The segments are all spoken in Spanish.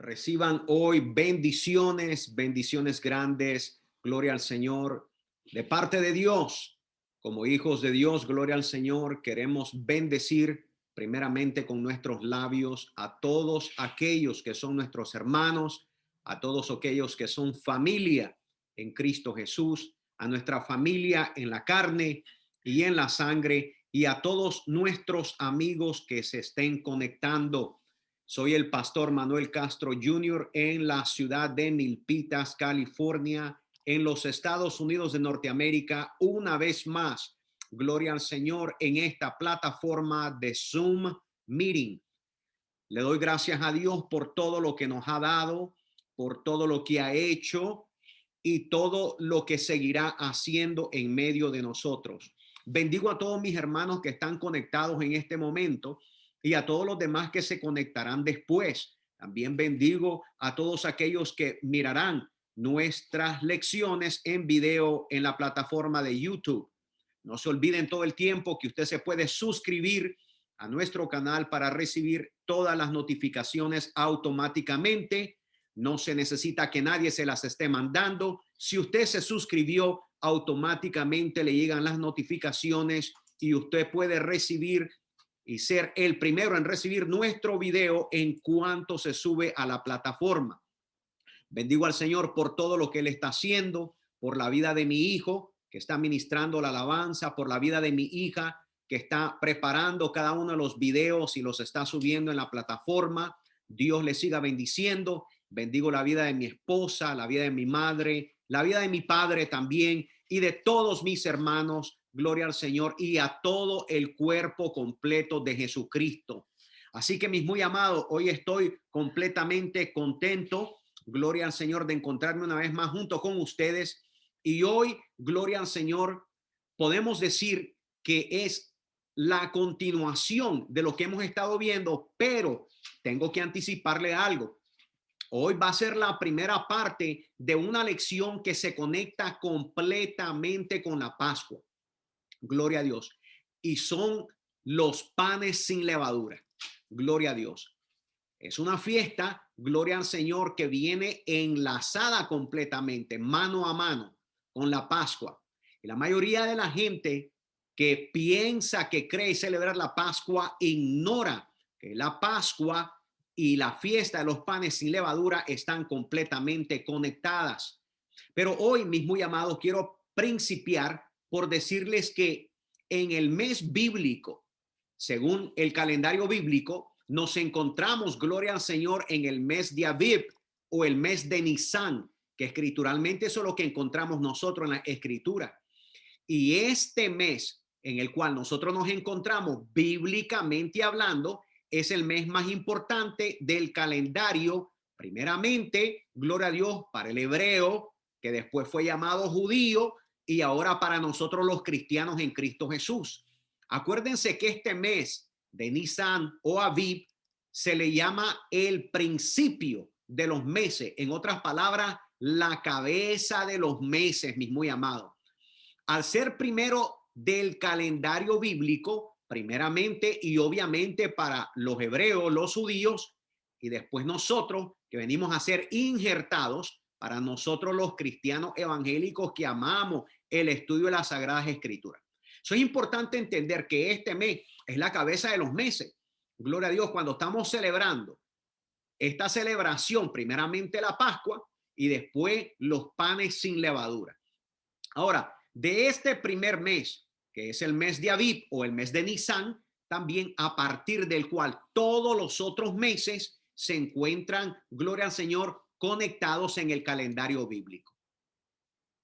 Reciban hoy bendiciones, bendiciones grandes, gloria al Señor, de parte de Dios. Como hijos de Dios, gloria al Señor, queremos bendecir primeramente con nuestros labios a todos aquellos que son nuestros hermanos, a todos aquellos que son familia en Cristo Jesús, a nuestra familia en la carne y en la sangre, y a todos nuestros amigos que se estén conectando. Soy el pastor Manuel Castro Jr. en la ciudad de Milpitas, California, en los Estados Unidos de Norteamérica. Una vez más, gloria al Señor, en esta plataforma de Zoom Meeting. Le doy gracias a Dios por todo lo que nos ha dado, por todo lo que ha hecho y todo lo que seguirá haciendo en medio de nosotros. Bendigo a todos mis hermanos que están conectados en este momento y a todos los demás que se conectarán después. También bendigo a todos aquellos que mirarán nuestras lecciones en video en la plataforma de YouTube. No se olviden todo el tiempo que usted se puede suscribir a nuestro canal para recibir todas las notificaciones automáticamente. No se necesita que nadie se las esté mandando. Si usted se suscribió, automáticamente le llegan las notificaciones y usted puede recibir y ser el primero en recibir nuestro video en cuanto se sube a la plataforma. Bendigo al Señor por todo lo que Él está haciendo, por la vida de mi hijo que está ministrando la alabanza, por la vida de mi hija que está preparando cada uno de los videos y los está subiendo en la plataforma. Dios le siga bendiciendo. Bendigo la vida de mi esposa, la vida de mi madre, la vida de mi padre también y de todos mis hermanos. Gloria al Señor y a todo el cuerpo completo de Jesucristo. Así que mis muy amados, hoy estoy completamente contento. Gloria al Señor de encontrarme una vez más junto con ustedes. Y hoy, gloria al Señor, podemos decir que es la continuación de lo que hemos estado viendo, pero tengo que anticiparle algo. Hoy va a ser la primera parte de una lección que se conecta completamente con la Pascua. Gloria a Dios. Y son los panes sin levadura. Gloria a Dios. Es una fiesta, gloria al Señor, que viene enlazada completamente, mano a mano, con la Pascua. Y la mayoría de la gente que piensa que cree celebrar la Pascua ignora que la Pascua y la fiesta de los panes sin levadura están completamente conectadas. Pero hoy, mis muy amados, quiero principiar por decirles que en el mes bíblico, según el calendario bíblico, nos encontramos, gloria al Señor, en el mes de Aviv o el mes de Nisan, que escrituralmente eso es lo que encontramos nosotros en la escritura. Y este mes en el cual nosotros nos encontramos bíblicamente hablando es el mes más importante del calendario. Primeramente, gloria a Dios, para el hebreo, que después fue llamado judío, y ahora para nosotros los cristianos en Cristo Jesús. Acuérdense que este mes de Nisan o Aviv se le llama el principio de los meses. En otras palabras, la cabeza de los meses, mis muy amados. Al ser primero del calendario bíblico, primeramente y obviamente para los hebreos, los judíos, y después nosotros que venimos a ser injertados para nosotros los cristianos evangélicos que amamos el estudio de las Sagradas Escrituras. Eso es importante entender que este mes es la cabeza de los meses. Gloria a Dios, cuando estamos celebrando esta celebración, primeramente la Pascua y después los panes sin levadura. Ahora, de este primer mes, que es el mes de Aviv o el mes de Nisan, también a partir del cual todos los otros meses se encuentran, gloria al Señor, conectados en el calendario bíblico.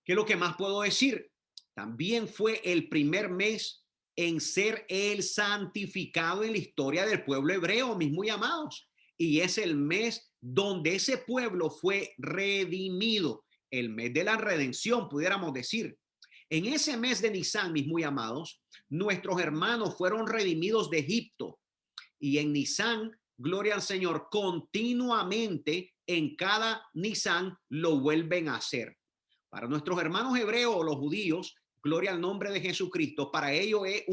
¿Qué es lo que más puedo decir? También fue el primer mes en ser el santificado en la historia del pueblo hebreo, mis muy amados. Y es el mes donde ese pueblo fue redimido, el mes de la redención, pudiéramos decir. En ese mes de Nisan, mis muy amados, nuestros hermanos fueron redimidos de Egipto. Y en Nisan, gloria al Señor, continuamente en cada Nisan lo vuelven a hacer. Para nuestros hermanos hebreos o los judíos, gloria al nombre de Jesucristo, para ellos es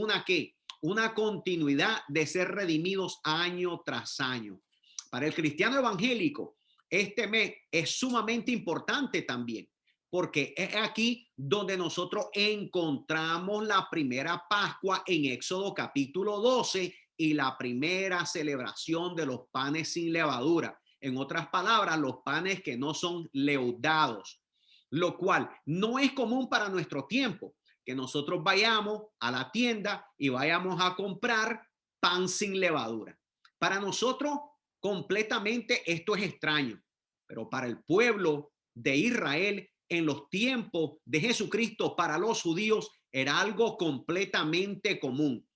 una continuidad de ser redimidos año tras año. Para el cristiano evangélico, este mes es sumamente importante también, porque es aquí donde nosotros encontramos la primera Pascua en Éxodo capítulo 12 y la primera celebración de los panes sin levadura. En otras palabras, los panes que no son leudados, lo cual no es común para nuestro tiempo, que nosotros vayamos a la tienda y vayamos a comprar pan sin levadura. Para nosotros, completamente esto es extraño, pero para el pueblo de Israel en los tiempos de Jesucristo, para los judíos, era algo completamente común.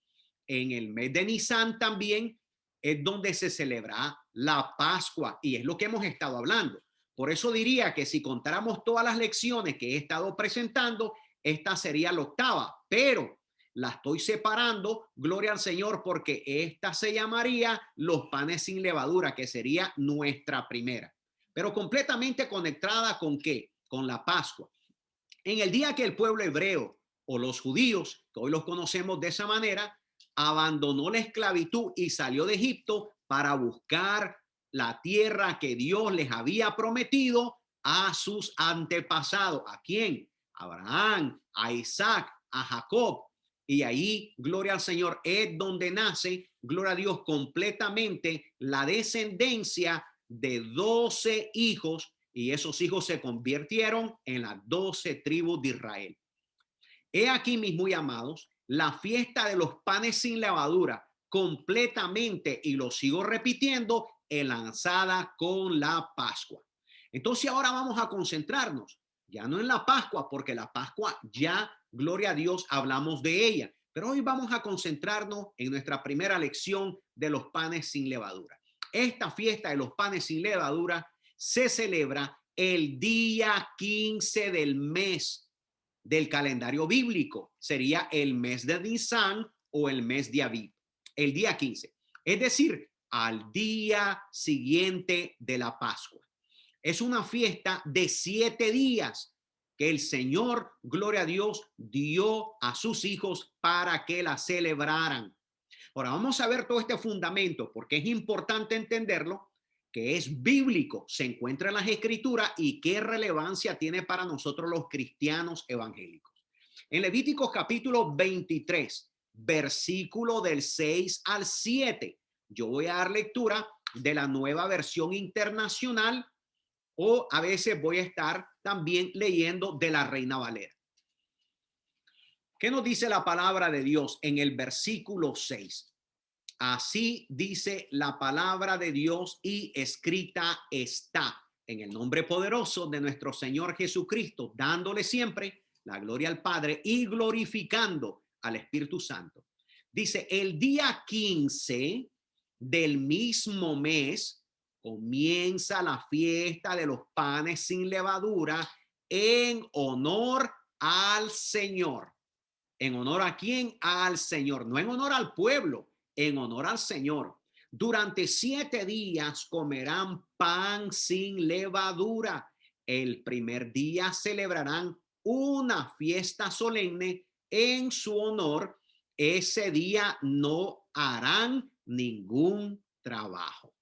En el mes de Nisan también es donde se celebra la Pascua y es lo que hemos estado hablando. Por eso diría que si contáramos todas las lecciones que he estado presentando, esta sería la octava, pero la estoy separando, gloria al Señor, porque esta se llamaría los panes sin levadura, que sería nuestra primera, pero completamente conectada con qué, con la Pascua. En el día que el pueblo hebreo o los judíos, que hoy los conocemos de esa manera, abandonó la esclavitud y salió de Egipto para buscar la tierra que Dios les había prometido a sus antepasados. ¿A quién? A Abraham, a Isaac, a Jacob. Y ahí, gloria al Señor, es donde nace, gloria a Dios, completamente la descendencia de 12 hijos, y esos hijos se convirtieron en las 12 tribus de Israel. He aquí, mis muy amados, la fiesta de los panes sin levadura completamente, y lo sigo repitiendo, enlazada con la Pascua. Entonces ahora vamos a concentrarnos ya no en la Pascua, porque la Pascua ya, gloria a Dios, hablamos de ella, pero hoy vamos a concentrarnos en nuestra primera lección de los panes sin levadura. Esta fiesta de los panes sin levadura se celebra el día 15 del mes del calendario bíblico. Sería el mes de Nisan o el mes de Aviv, el día 15, es decir, al día siguiente de la Pascua. Es una fiesta de 7 días que el Señor, gloria a Dios, dio a sus hijos para que la celebraran. Ahora vamos a ver todo este fundamento porque es importante entenderlo, que es bíblico, se encuentra en las escrituras y qué relevancia tiene para nosotros los cristianos evangélicos. En Levíticos capítulo 23, versículo del 6 al 7, yo voy a dar lectura de la Nueva Versión Internacional, o a veces voy a estar también leyendo de la Reina Valera. ¿Qué nos dice la palabra de Dios en el versículo 6? Así dice la palabra de Dios y escrita está, en el nombre poderoso de nuestro Señor Jesucristo, dándole siempre la gloria al Padre y glorificando al Espíritu Santo. Dice, el día 15 del mismo mes comienza la fiesta de los panes sin levadura en honor al Señor. ¿En honor a quién? Al Señor, no en honor al pueblo, en honor al Señor. Durante 7 días comerán pan sin levadura. El primer día celebrarán una fiesta solemne en su honor. Ese día no harán ningún trabajo.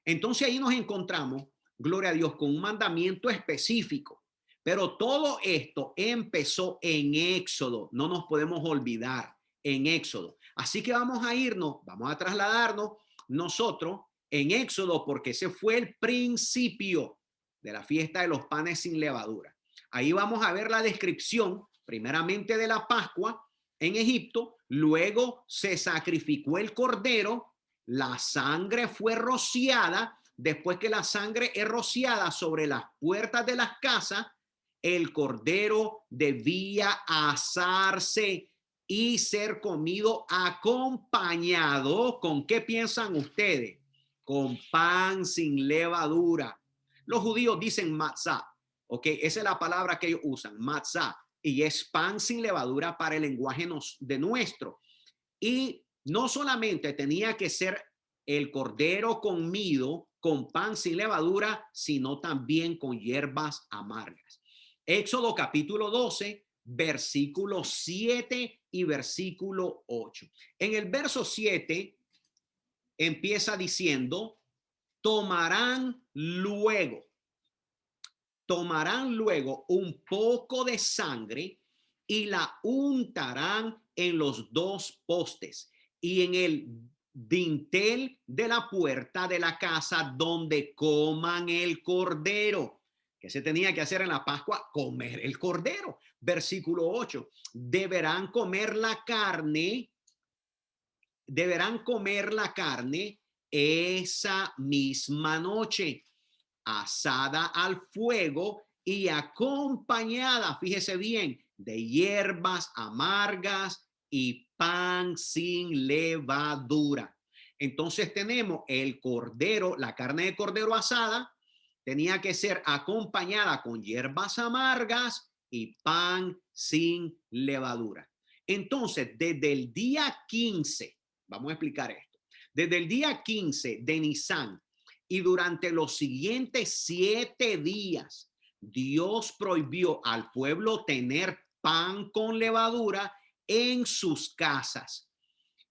Entonces ahí nos encontramos, gloria a Dios, con un mandamiento específico. Pero todo esto empezó en Éxodo, no nos podemos olvidar, en Éxodo. Así que vamos a irnos, vamos a trasladarnos nosotros en Éxodo, porque ese fue el principio de la fiesta de los panes sin levadura. Ahí vamos a ver la descripción, primeramente de la Pascua en Egipto, luego se sacrificó el cordero, la sangre fue rociada, después que la sangre es rociada sobre las puertas de las casas, el cordero debía asarse y ser comido acompañado, ¿con qué piensan ustedes? Con pan sin levadura. Los judíos dicen matzah, ¿ok? Esa es la palabra que ellos usan, matzah, y es pan sin levadura para el lenguaje de nuestro. Y no solamente tenía que ser el cordero comido con pan sin levadura, sino también con hierbas amargas. Éxodo capítulo 12, versículo 7 y versículo 8. En el verso 7 empieza diciendo, tomarán luego, tomarán luego un poco de sangre y la untarán en los dos postes y en el dintel de la puerta de la casa donde coman el cordero. ¿Qué se tenía que hacer en la Pascua? Comer el cordero. Versículo 8. Deberán comer la carne esa misma noche, asada al fuego y acompañada, fíjese bien, de hierbas amargas y pan sin levadura. Entonces tenemos el cordero, la carne de cordero asada, tenía que ser acompañada con hierbas amargas y pan sin levadura. Entonces, desde el día 15, vamos a explicar esto, desde el día 15 de Nisan y durante los siguientes 7 días, Dios prohibió al pueblo tener pan con levadura en sus casas.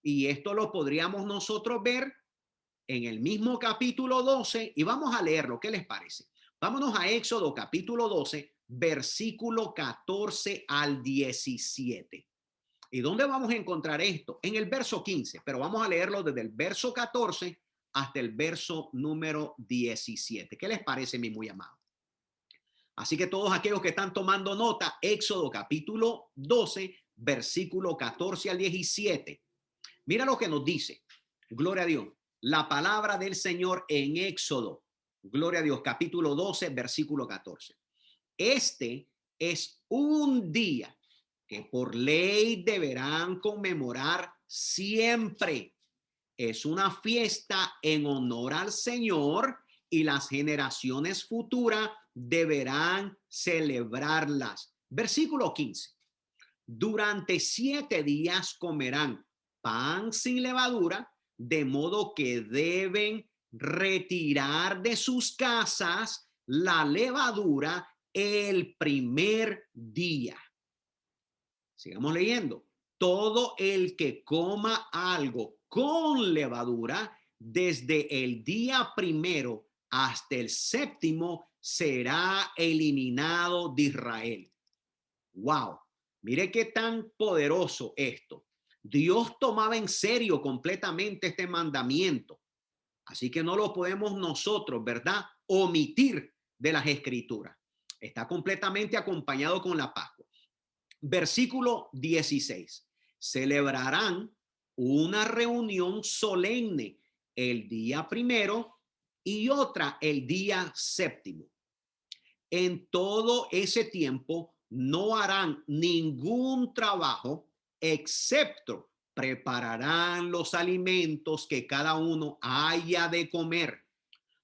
Y esto lo podríamos nosotros ver en el mismo capítulo 12 y vamos a leerlo. ¿Qué les parece? Vámonos a Éxodo capítulo 12, versículo 14 al 17. ¿Y dónde vamos a encontrar esto? En el verso 15, pero vamos a leerlo desde el verso 14 hasta el verso número 17. ¿Qué les parece, mi muy amado? Así que todos aquellos que están tomando nota, Éxodo capítulo 12, versículo 14 al 17. Mira lo que nos dice. Gloria a Dios. La palabra del Señor en Éxodo. Gloria a Dios. Capítulo 12, versículo 14. Este es un día que por ley deberán conmemorar siempre. Es una fiesta en honor al Señor y las generaciones futuras deberán celebrarlas. Versículo 15. Durante 7 días comerán pan sin levadura, de modo que deben retirar de sus casas la levadura el primer día. Sigamos leyendo. Todo el que coma algo con levadura desde el día primero hasta el séptimo será eliminado de Israel. Wow, mire qué tan poderoso esto. Dios tomaba en serio completamente este mandamiento. Así que no lo podemos nosotros, ¿verdad?, omitir de las escrituras. Está completamente acompañado con la Pascua. Versículo 16. Celebrarán una reunión solemne el día primero y otra el día séptimo. En todo ese tiempo no harán ningún trabajo, excepto prepararán los alimentos que cada uno haya de comer.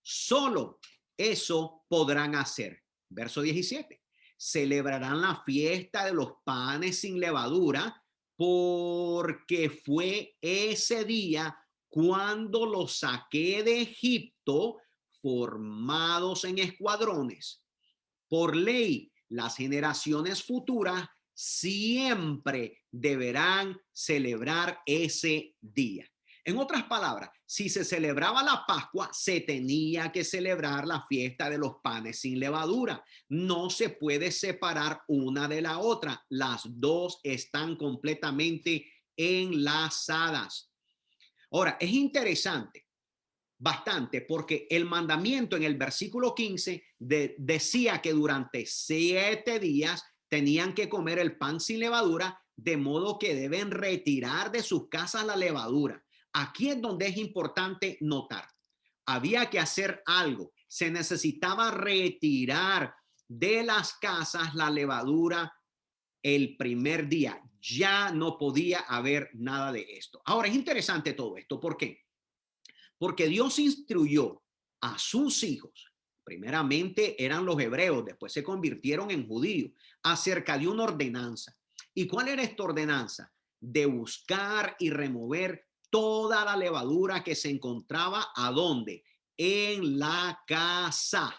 Solo eso podrán hacer. Verso 17. Celebrarán la fiesta de los panes sin levadura, porque fue ese día cuando los saqué de Egipto formados en escuadrones. Por ley, las generaciones futuras siempre deberán celebrar ese día. En otras palabras, si se celebraba la Pascua, se tenía que celebrar la fiesta de los panes sin levadura. No se puede separar una de la otra. Las dos están completamente enlazadas. Ahora, es interesante bastante porque el mandamiento en el versículo 15 decía que durante 7 días tenían que comer el pan sin levadura, de modo que deben retirar de sus casas la levadura. Aquí es donde es importante notar. Había que hacer algo. Se necesitaba retirar de las casas la levadura el primer día. Ya no podía haber nada de esto. Ahora es interesante todo esto. ¿Por qué? Porque Dios instruyó a sus hijos, primeramente eran los hebreos, después se convirtieron en judíos, acerca de una ordenanza. ¿Y cuál era esta ordenanza? De buscar y remover toda la levadura que se encontraba, ¿a dónde? En la casa.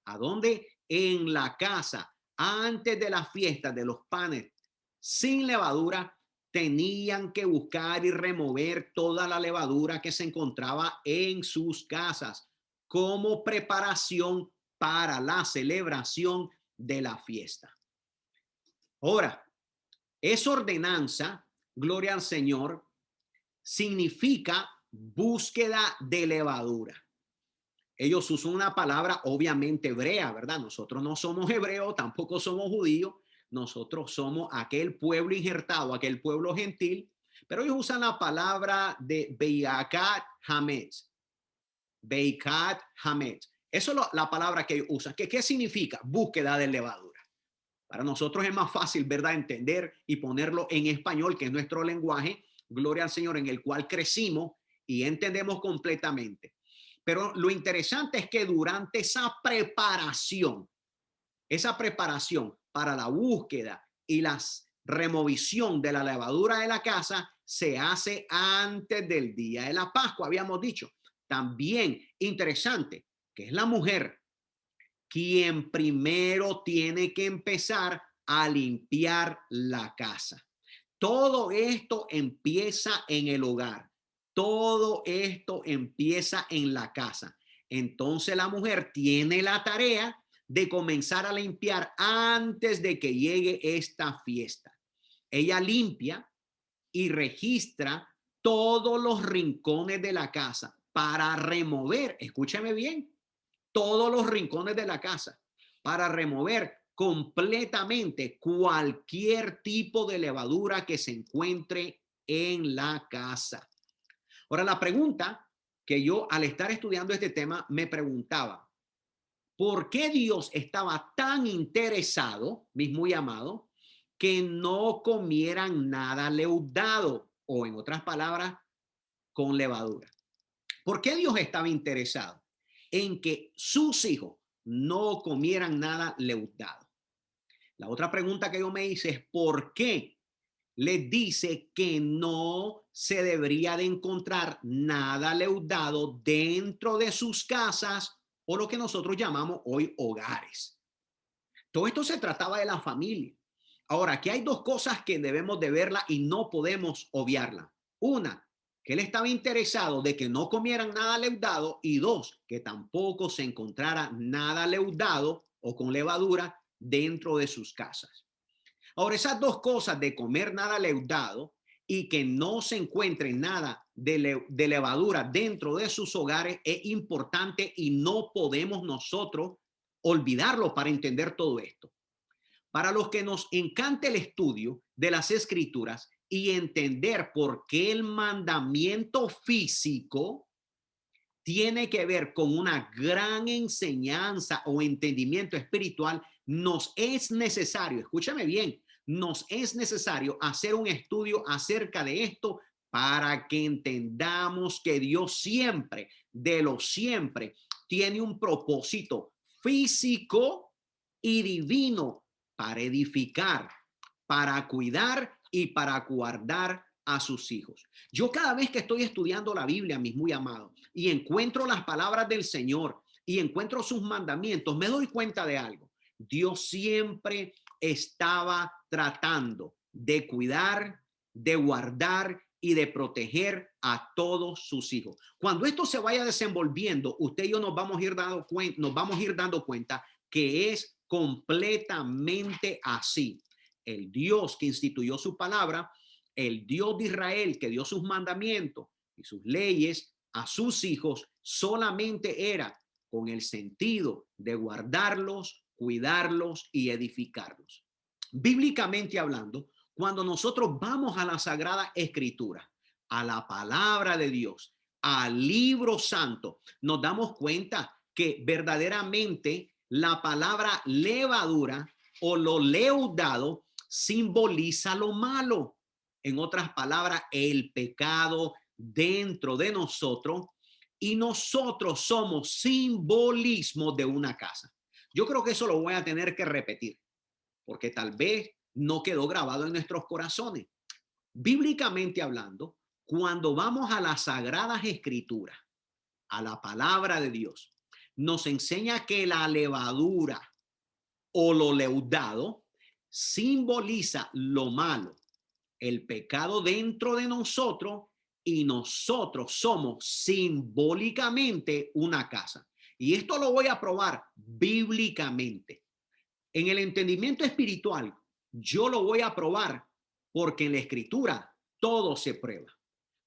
¿A dónde? En la casa. Antes de la fiesta de los panes sin levadura, tenían que buscar y remover toda la levadura que se encontraba en sus casas como preparación para la celebración de la fiesta. Ahora, esa ordenanza, gloria al Señor, significa búsqueda de levadura. Ellos usan una palabra obviamente hebrea, ¿verdad? Nosotros no somos hebreos, tampoco somos judíos, nosotros somos aquel pueblo injertado, aquel pueblo gentil, pero ellos usan la palabra de Beikat Hametz. Beikat Hametz. Eso es la palabra que ellos usan. ¿Qué significa? Búsqueda de levadura. Para nosotros es más fácil, ¿verdad?, entender y ponerlo en español, que es nuestro lenguaje, gloria al Señor, en el cual crecimos y entendemos completamente. Pero lo interesante es que durante esa preparación para la búsqueda y la removición de la levadura de la casa se hace antes del día de la Pascua, habíamos dicho. También interesante que es la mujer quien primero tiene que empezar a limpiar la casa. Todo esto empieza en el hogar. Todo esto empieza en la casa. Entonces la mujer tiene la tarea de comenzar a limpiar antes de que llegue esta fiesta. Ella limpia y registra todos los rincones de la casa para remover, escúchame bien, todos los rincones de la casa para remover completamente cualquier tipo de levadura que se encuentre en la casa. Ahora, la pregunta que yo al estar estudiando este tema me preguntaba, ¿por qué Dios estaba tan interesado, mis muy amados, que no comieran nada leudado o, en otras palabras, con levadura? ¿Por qué Dios estaba interesado en que sus hijos no comieran nada leudado? La otra pregunta que yo me hice es ¿por qué les dice que no se debería de encontrar nada leudado dentro de sus casas o lo que nosotros llamamos hoy hogares? Todo esto se trataba de la familia. Ahora, aquí hay dos cosas que debemos de verla y no podemos obviarla. Una, que él estaba interesado de que no comieran nada leudado, y dos, que tampoco se encontrara nada leudado o con levadura dentro de sus casas. Ahora, esas dos cosas de comer nada leudado y que no se encuentre nada de levadura dentro de sus hogares es importante y no podemos nosotros olvidarlo para entender todo esto. Para los que nos encanta el estudio de las escrituras y entender por qué el mandamiento físico tiene que ver con una gran enseñanza o entendimiento espiritual, nos es necesario, escúchame bien, nos es necesario hacer un estudio acerca de esto para que entendamos que Dios siempre, de lo siempre, tiene un propósito físico y divino para edificar, para cuidar y para guardar a sus hijos. Yo cada vez que estoy estudiando la Biblia, mis muy amados, y encuentro las palabras del Señor y encuentro sus mandamientos, me doy cuenta de algo. Dios siempre estaba tratando de cuidar, de guardar y de proteger a todos sus hijos. Cuando esto se vaya desenvolviendo, usted y yo nos vamos a ir dando cuenta que es completamente así. El Dios que instituyó su palabra, el Dios de Israel que dio sus mandamientos y sus leyes a sus hijos, solamente era con el sentido de guardarlos, cuidarlos y edificarlos. Bíblicamente hablando, cuando nosotros vamos a la Sagrada Escritura, a la palabra de Dios, al libro santo, nos damos cuenta que verdaderamente la palabra levadura o lo leudado simboliza lo malo. En otras palabras, el pecado dentro de nosotros, y nosotros somos simbolismo de una casa. Yo creo que eso lo voy a tener que repetir, porque tal vez no quedó grabado en nuestros corazones. Bíblicamente hablando, cuando vamos a las Sagradas Escrituras, a la palabra de Dios, nos enseña que la levadura o lo leudado simboliza lo malo, el pecado dentro de nosotros y nosotros somos simbólicamente una casa. Y esto lo voy a probar bíblicamente. En el entendimiento espiritual, yo lo voy a probar porque en la escritura todo se prueba.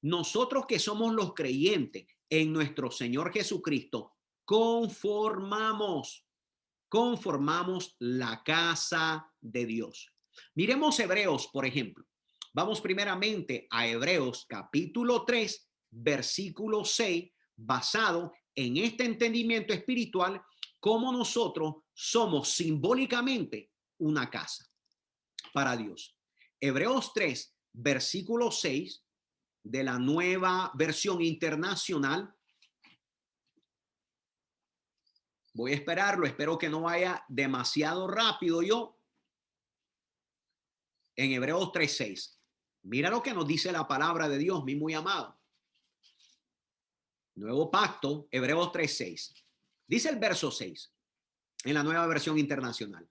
Nosotros que somos los creyentes en nuestro Señor Jesucristo, conformamos la casa de Dios. Miremos Hebreos, por ejemplo. Vamos primeramente a Hebreos capítulo 3, versículo 6, basado en este entendimiento espiritual, cómo nosotros somos simbólicamente una casa para Dios. Hebreos 3, versículo 6 de la Nueva Versión Internacional. Voy a esperarlo, espero que no vaya demasiado rápido yo. En Hebreos 3:6. Mira lo que nos dice la palabra de Dios, mi muy amado. Nuevo pacto, Hebreos 3:6. Dice el verso 6 en la Nueva Versión Internacional.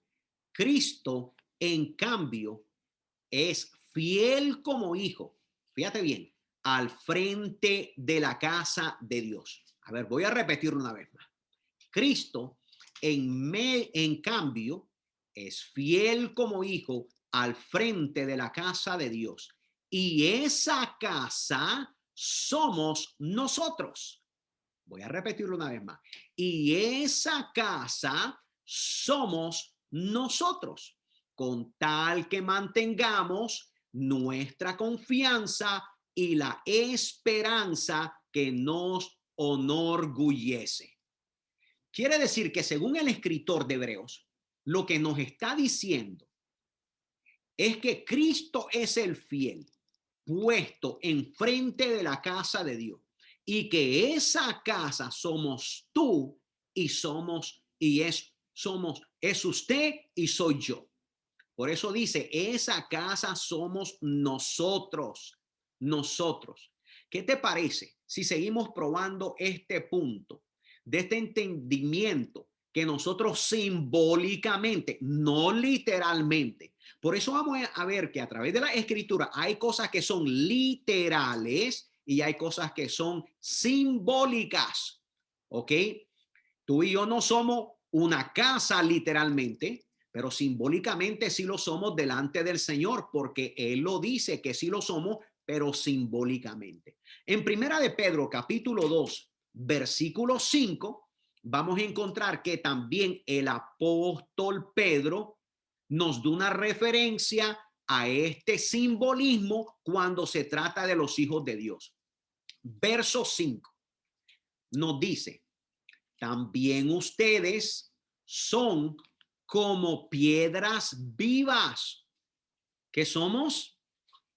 Cristo, en cambio, es fiel como hijo. Fíjate bien, al frente de la casa de Dios. A ver, voy a repetirlo una vez más. Cristo, en cambio, es fiel como hijo al frente de la casa de Dios. Y esa casa somos nosotros. Voy a repetirlo una vez más. Y esa casa somos nosotros, con tal que mantengamos nuestra confianza y la esperanza que nos enorgullece. Quiere decir que según el escritor de Hebreos, lo que nos está diciendo es que Cristo es el fiel puesto enfrente de la casa de Dios y que esa casa somos tú y es usted y soy yo. Por eso dice, esa casa somos nosotros. ¿Qué te parece si seguimos probando este punto de este entendimiento que nosotros simbólicamente, no literalmente? Por eso vamos a ver que a través de la escritura hay cosas que son literales y hay cosas que son simbólicas. ¿Ok? Tú y yo no somos una casa literalmente, pero simbólicamente sí lo somos delante del Señor, porque Él lo dice que sí lo somos, pero simbólicamente. En Primera de Pedro, capítulo 2, versículo 5, vamos a encontrar que también el apóstol Pedro nos da una referencia a este simbolismo cuando se trata de los hijos de Dios. Verso 5 nos dice, también ustedes son como piedras vivas. ¿Qué somos?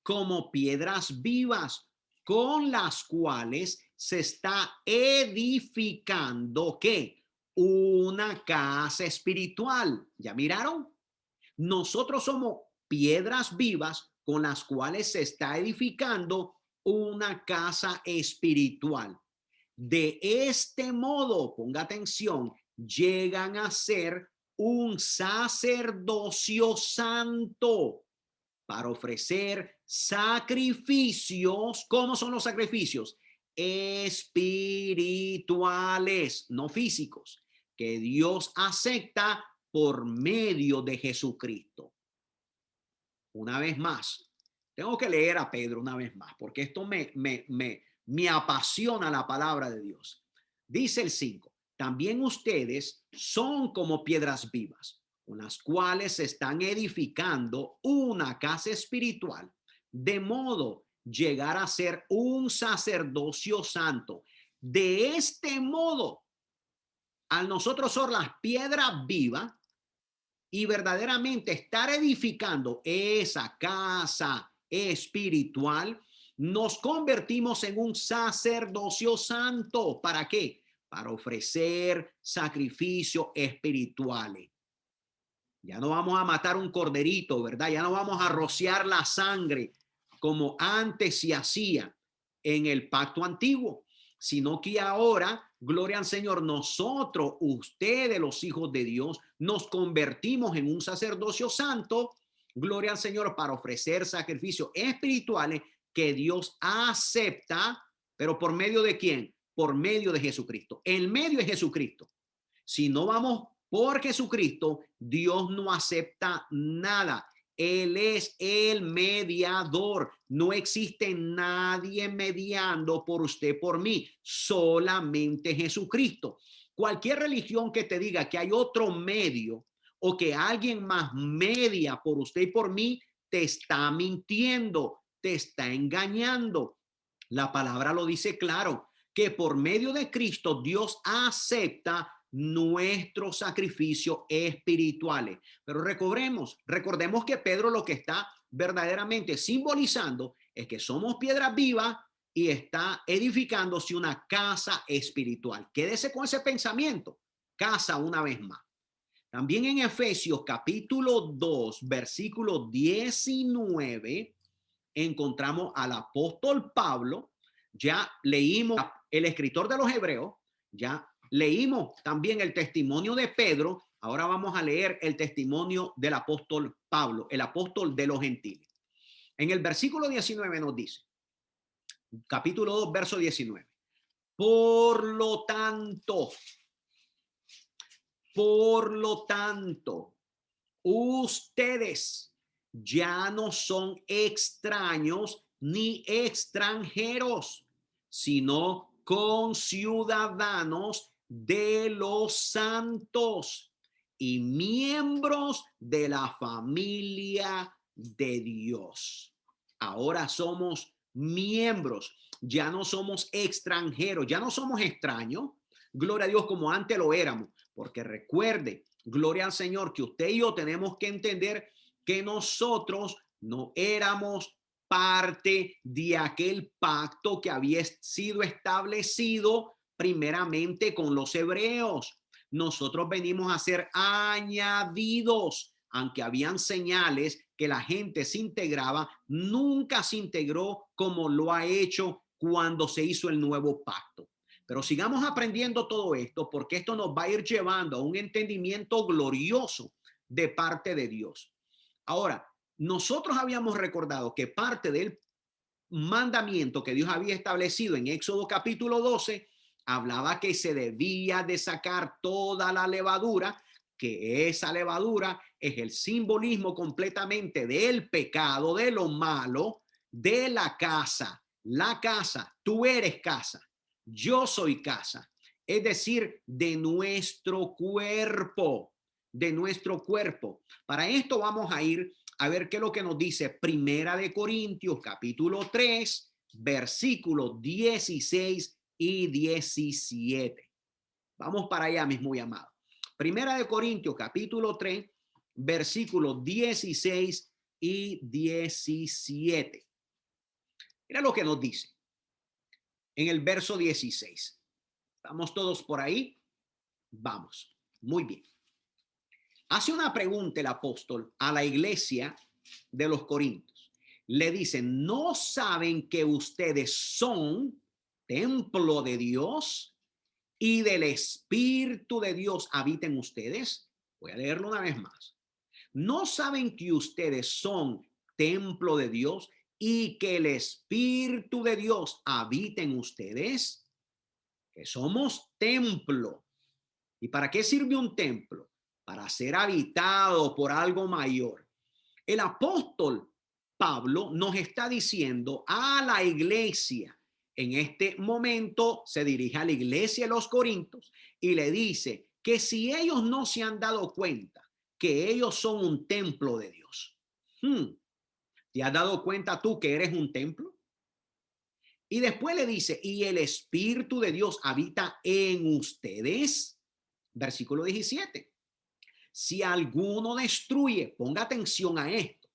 Como piedras vivas con las cuales se está edificando, ¿qué? Una casa espiritual. ¿Ya miraron? Nosotros somos piedras vivas con las cuales se está edificando una casa espiritual. De este modo, ponga atención, llegan a ser un sacerdocio santo para ofrecer sacrificios. ¿Cómo son los sacrificios? Espirituales, no físicos, que Dios acepta por medio de Jesucristo. Una vez más, tengo que leer a Pedro una vez más, porque esto me apasiona la palabra de Dios. Dice el 5, también ustedes son como piedras vivas, con las cuales se están edificando una casa espiritual, de modo llegar a ser un sacerdocio santo. De este modo, al nosotros ser las piedras vivas y verdaderamente estar edificando esa casa espiritual, nos convertimos en un sacerdocio santo. ¿Para qué? Para ofrecer sacrificios espirituales. Ya no vamos a matar un corderito, ¿verdad? Ya no vamos a rociar la sangre como antes se hacía en el pacto antiguo, sino que ahora, gloria al Señor, nosotros, ustedes los hijos de Dios, nos convertimos en un sacerdocio santo gloria al Señor, para ofrecer sacrificios espirituales que Dios acepta, pero ¿por medio de quién? Por medio de Jesucristo. El medio es Jesucristo. Si no vamos por Jesucristo, Dios no acepta nada. Él es el mediador. No existe nadie mediando por usted, por mí. Solamente Jesucristo. Cualquier religión que te diga que hay otro medio o que alguien más media por usted y por mí, te está mintiendo, te está engañando. La palabra lo dice claro, que por medio de Cristo Dios acepta nuestros sacrificios espirituales. Pero recordemos que Pedro lo que está verdaderamente simbolizando es que somos piedras vivas y está edificándose una casa espiritual. Quédese con ese pensamiento, casa una vez más. También en Efesios capítulo 2, versículo 19, encontramos al apóstol Pablo. Ya leímos el escritor de los Hebreos, ya leímos también el testimonio de Pedro. Ahora vamos a leer el testimonio del apóstol Pablo, el apóstol de los gentiles. En el versículo 19 nos dice, capítulo 2, verso 19. Por lo tanto, ustedes ya no son extraños ni extranjeros, sino conciudadanos de los santos y miembros de la familia de Dios. Ahora somos miembros, ya no somos extranjeros, ya no somos extraños. Gloria a Dios, como antes lo éramos, porque recuerde, gloria al Señor, que usted y yo tenemos que entender que nosotros no éramos parte de aquel pacto que había sido establecido primeramente con los hebreos. Nosotros venimos a ser añadidos, aunque habían señales que la gente se integraba, nunca se integró como lo ha hecho cuando se hizo el nuevo pacto. Pero sigamos aprendiendo todo esto, porque esto nos va a ir llevando a un entendimiento glorioso de parte de Dios. Ahora, nosotros habíamos recordado que parte del mandamiento que Dios había establecido en Éxodo capítulo 12 hablaba que se debía de sacar toda la levadura, que esa levadura es el simbolismo completamente del pecado, de lo malo, de la casa. La casa, tú eres casa, yo soy casa, es decir, de nuestro cuerpo, de nuestro cuerpo. Para esto vamos a ir a ver qué es lo que nos dice Primera de Corintios, capítulo 3, versículos 16 y 17. Vamos para allá, mis muy amados. Primera de Corintios, capítulo 3, versículos 16 y 17. Mira lo que nos dice en el verso 16. ¿Estamos todos por ahí? Vamos. Muy bien. Hace una pregunta el apóstol a la iglesia de los Corintios. Le dice, ¿no saben que ustedes son templo de Dios y del Espíritu de Dios habita en ustedes? Voy a leerlo una vez más. ¿No saben que ustedes son templo de Dios y que el Espíritu de Dios habita en ustedes? Que somos templo. ¿Y para qué sirve un templo? Para ser habitado por algo mayor. El apóstol Pablo nos está diciendo a la iglesia, en este momento se dirige a la iglesia de los Corintios y le dice que si ellos no se han dado cuenta que ellos son un templo de Dios, ¿te has dado cuenta tú que eres un templo? Y después le dice, y el Espíritu de Dios habita en ustedes. Versículo 17. Si alguno destruye, ponga atención a esto,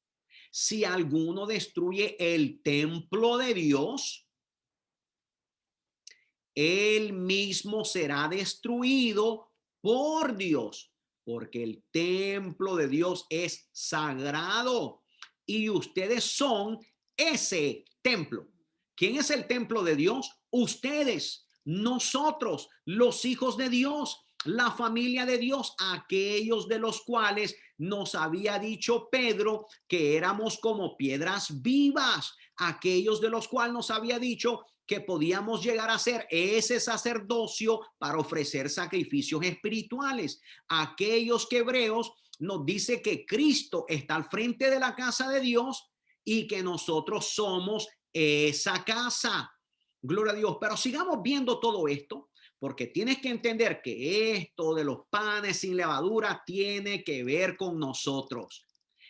si alguno destruye el templo de Dios, él mismo será destruido por Dios, porque el templo de Dios es sagrado y ustedes son ese templo. ¿Quién es el templo de Dios? Ustedes, nosotros, los hijos de Dios. la familia de Dios, aquellos de los cuales nos había dicho Pedro que éramos como piedras vivas, aquellos de los cuales nos había dicho que podíamos llegar a ser ese sacerdocio para ofrecer sacrificios espirituales, aquellos que Hebreos nos dice que Cristo está al frente de la casa de Dios y que nosotros somos esa casa. Gloria a Dios. Pero sigamos viendo todo esto, porque tienes que entender que esto de los panes sin levadura tiene que ver con nosotros.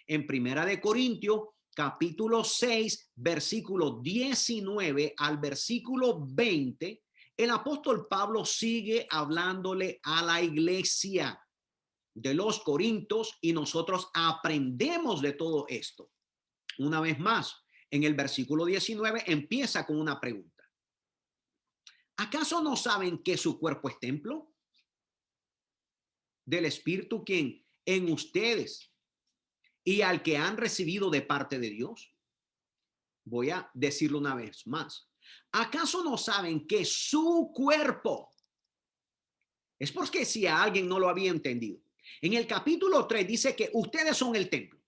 En Primera de Corintios, capítulo 6, versículo 19 al versículo 20, el apóstol Pablo sigue hablándole a la iglesia de los Corintios y nosotros aprendemos de todo esto. Una vez más, en el versículo 19 empieza con una pregunta. ¿Acaso no saben que su cuerpo es templo del Espíritu quien en ustedes y al que han recibido de parte de Dios? Voy a decirlo una vez más. ¿Acaso no saben que su cuerpo? Es porque si a alguien no lo había entendido. En el capítulo 3 dice que ustedes son el templo.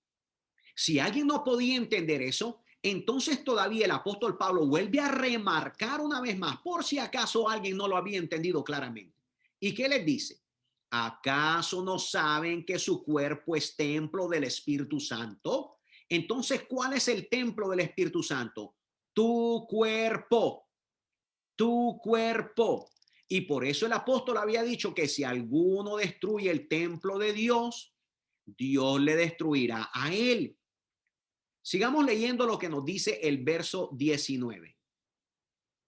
Si alguien no podía entender eso, entonces todavía el apóstol Pablo vuelve a remarcar una vez más, por si acaso alguien no lo había entendido claramente. ¿Y qué les dice? ¿Acaso no saben que su cuerpo es templo del Espíritu Santo? Entonces, ¿cuál es el templo del Espíritu Santo? Tu cuerpo, tu cuerpo. Y por eso el apóstol había dicho que si alguno destruye el templo de Dios, Dios le destruirá a él. Sigamos leyendo lo que nos dice el verso 19.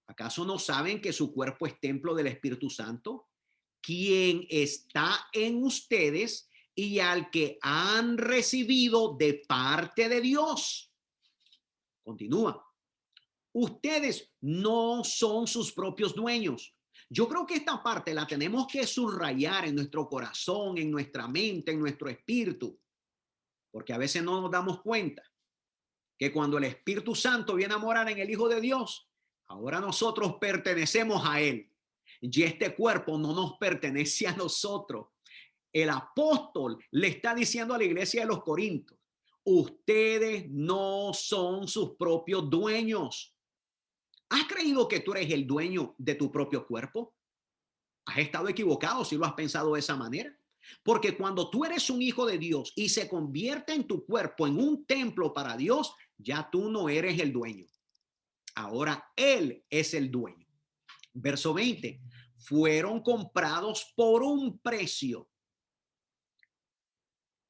¿Acaso no saben que su cuerpo es templo del Espíritu Santo, quien está en ustedes y al que han recibido de parte de Dios? Continúa. Ustedes no son sus propios dueños. Yo creo que esta parte la tenemos que subrayar en nuestro corazón, en nuestra mente, en nuestro espíritu, porque a veces no nos damos cuenta que cuando el Espíritu Santo viene a morar en el Hijo de Dios, ahora nosotros pertenecemos a Él. Y este cuerpo no nos pertenece a nosotros. El apóstol le está diciendo a la iglesia de los Corintios, ustedes no son sus propios dueños. ¿Has creído que tú eres el dueño de tu propio cuerpo? ¿Has estado equivocado si lo has pensado de esa manera? Porque cuando tú eres un hijo de Dios y se convierte en tu cuerpo en un templo para Dios, ya tú no eres el dueño. Ahora Él es el dueño. Verso 20. Fueron comprados por un precio.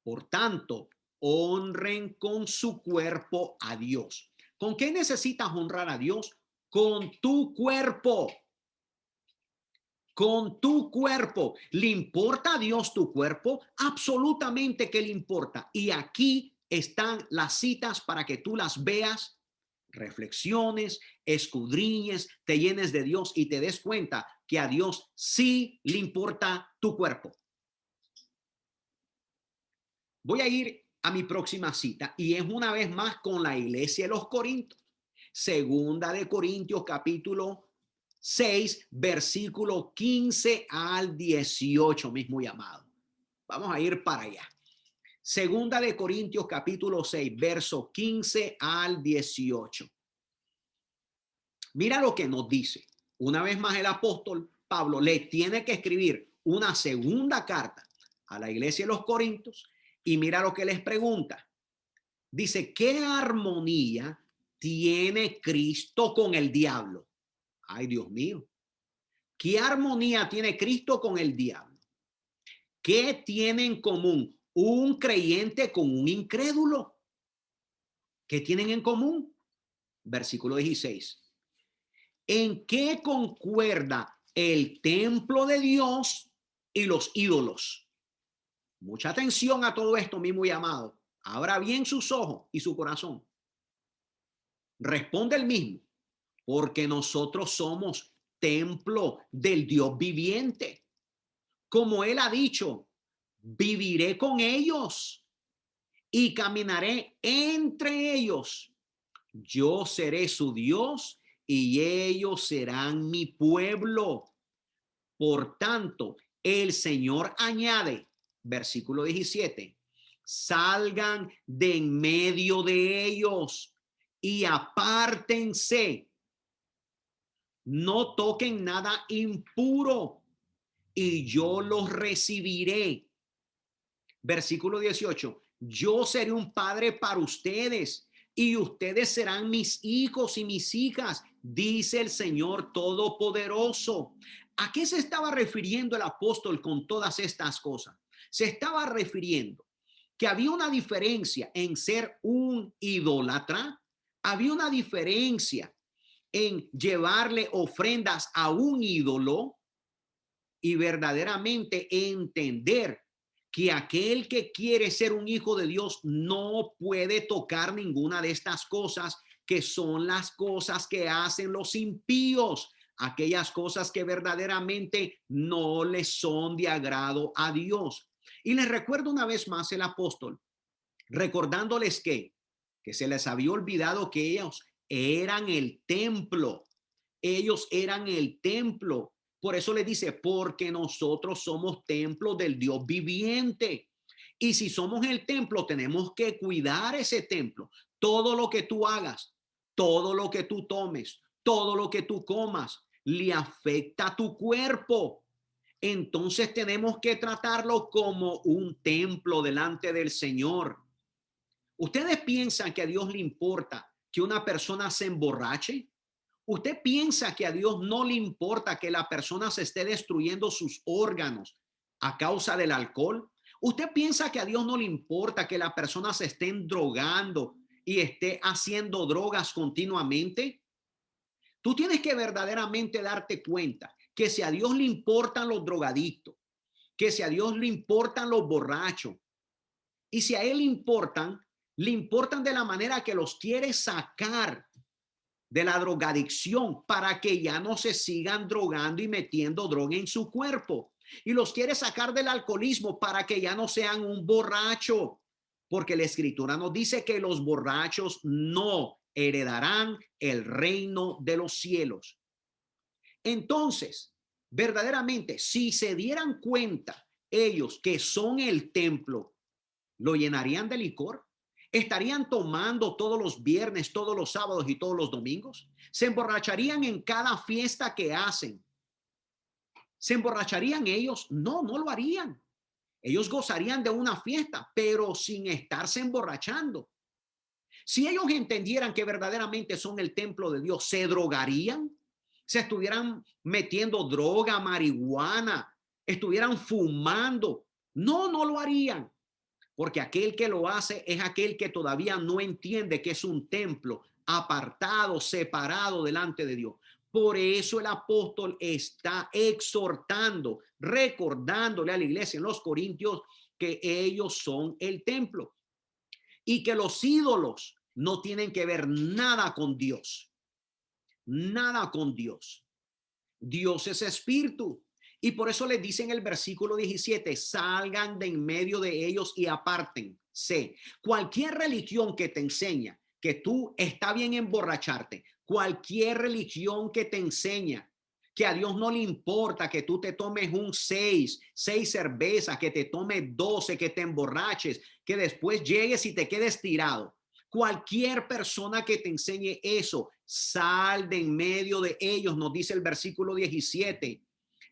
Por tanto, honren con su cuerpo a Dios. ¿Con qué necesitas honrar a Dios? Con tu cuerpo. Con tu cuerpo. ¿Le importa a Dios tu cuerpo? Absolutamente que le importa. Y aquí están las citas para que tú las veas, reflexiones, escudriñes, te llenes de Dios y te des cuenta que a Dios sí le importa tu cuerpo. Voy a ir a mi próxima cita y es una vez más con la iglesia de los Corintios. Segunda de Corintios capítulo 6, versículo 15 al 18, mismo llamado. Vamos a ir para allá. Segunda de Corintios capítulo 6, verso 15 al 18. Mira lo que nos dice. Una vez más el apóstol Pablo le tiene que escribir una segunda carta a la iglesia de los Corintios y mira lo que les pregunta. Dice, ¿qué armonía tiene Cristo con el diablo? Ay, Dios mío. ¿Qué armonía tiene Cristo con el diablo? ¿Qué tiene en común un creyente con un incrédulo? ¿Qué tienen en común? Versículo 16. ¿En qué concuerda el templo de Dios y los ídolos? Mucha atención a todo esto, mi muy amado. Abra bien sus ojos y su corazón. Responde el mismo, porque nosotros somos templo del Dios viviente. Como él ha dicho, viviré con ellos y caminaré entre ellos. Yo seré su Dios y ellos serán mi pueblo. Por tanto, El Señor añade, versículo 17, salgan de en medio de ellos y apártense, no toquen nada impuro y yo los recibiré. Versículo 18, yo seré un padre para ustedes y ustedes serán mis hijos y mis hijas, dice el Señor Todopoderoso. ¿A qué se estaba refiriendo el apóstol con todas estas cosas? Se estaba refiriendo que había una diferencia en ser un idólatra, había una diferencia en llevarle ofrendas a un ídolo y verdaderamente entender que aquel que quiere ser un hijo de Dios no puede tocar ninguna de estas cosas que son las cosas que hacen los impíos, aquellas cosas que verdaderamente no les son de agrado a Dios. Y les recuerdo una vez más el apóstol, recordándoles que se les había olvidado que ellos eran el templo. Ellos eran el templo. Por eso le dice, porque nosotros somos templo del Dios viviente. Y si somos el templo, tenemos que cuidar ese templo. Todo lo que tú hagas, todo lo que tú tomes, todo lo que tú comas, le afecta a tu cuerpo. Entonces tenemos que tratarlo como un templo delante del Señor. ¿Ustedes piensan que a Dios le importa que una persona se emborrache? ¿Usted piensa que a Dios no le importa que la persona se esté destruyendo sus órganos a causa del alcohol? ¿Usted piensa que a Dios no le importa que la persona se esté drogando y esté haciendo drogas continuamente? Tú tienes que verdaderamente darte cuenta que si a Dios le importan los drogadictos, que si a Dios le importan los borrachos, y si a Él le importan de la manera que los quiere sacar de la drogadicción para que ya no se sigan drogando y metiendo droga en su cuerpo. Y los quiere sacar del alcoholismo para que ya no sean un borracho. Porque la escritura nos dice que los borrachos no heredarán el reino de los cielos. Entonces, verdaderamente, si se dieran cuenta ellos que son el templo, ¿lo llenarían de licor? ¿Estarían tomando todos los viernes, todos los sábados y todos los domingos? ¿Se emborracharían en cada fiesta que hacen? ¿Se emborracharían ellos? No, no lo harían. Ellos gozarían de una fiesta, pero sin estarse emborrachando. Si ellos entendieran que verdaderamente son el templo de Dios, ¿se drogarían? ¿Se estuvieran metiendo droga, marihuana? ¿Estuvieran fumando? No, no lo harían. Porque aquel que lo hace es aquel que todavía no entiende que es un templo apartado, separado delante de Dios. Por eso el apóstol está exhortando, recordándole a la iglesia en los Corintios que ellos son el templo y que los ídolos no tienen que ver nada con Dios, nada con Dios. Dios es espíritu. Y por eso les dice en el versículo 17, salgan de en medio de ellos y apártense. Cualquier religión que te enseña que tú está bien emborracharte, cualquier religión que te enseña que a Dios no le importa que tú te tomes un seis cervezas, que te tomes 12, que te emborraches, que después llegues y te quedes tirado. Cualquier persona que te enseñe eso, sal de en medio de ellos, nos dice el versículo 17,